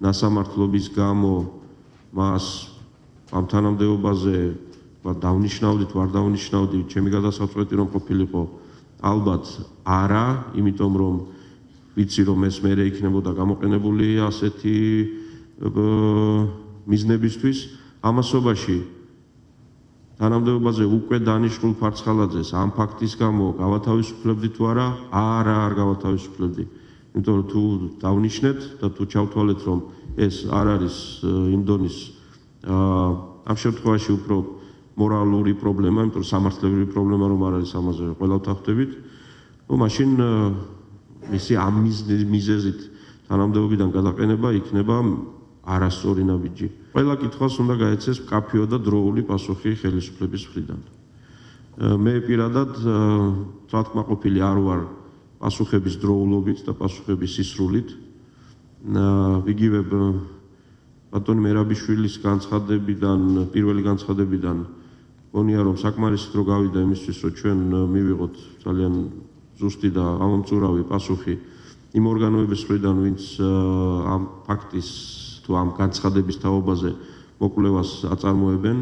ნასამართლობის გამო მას ამ თანამდებობაზე დავნიშნავდით, ვარ დავნიშნავდი, ჩემი გადასაწყვეტი რომ ყოფილიყო, ალბათ არა, იმიტომ რომ ვიცი რომ ეს მერე იქნებოდა გამოყენებული ასეთი მიზნებისთვის. ამასობაში თანამდებობაზე უკვე დანიშნულ ფარცხალაძეს ამ ფაქტის გამო გავათავისუფლებდი თუ არა? არა, არ გავათავისუფლებდი. იმიტომ რომ თუ დავნიშნეთ და თუ ჩავთვალეთ რომ ეს არ არის იმ დონის ამ შემთხვევაში უფრო მორალური პრობლემა, იმიტომ რომ სამართლებრივი პრობლემა რომ არ არის, ამაზე ყველა ვთანხმდებით, მაშინ მისი ამ მიზეზით თანამდებობიდან გადაყენება იქნება არასწორი ნაბიჯი. ყველა კითხვას უნდა გაეცეს მკაფიო და დროული პასუხი ხელისუფლების მხრიდან. მე პირადად თვალთქმაყოფილი არ ვარ პასუხების დროულობით და პასუხების სისრულით. იგივე ბატონი მერაბიშვილის განცხადებიდან, პირველი განცხადებიდან მგონია რომ საკმარისად რო გავიდა იმისთვის რომ ჩვენ მივიღოთ ძალიან ზუსტი და ამომწურავი პასუხი იმ ორგანოების მხრიდან ვინც ამ ფაქტის თუ ამ განცხადების თაობაზე მოკვლევას აწარმოებენ.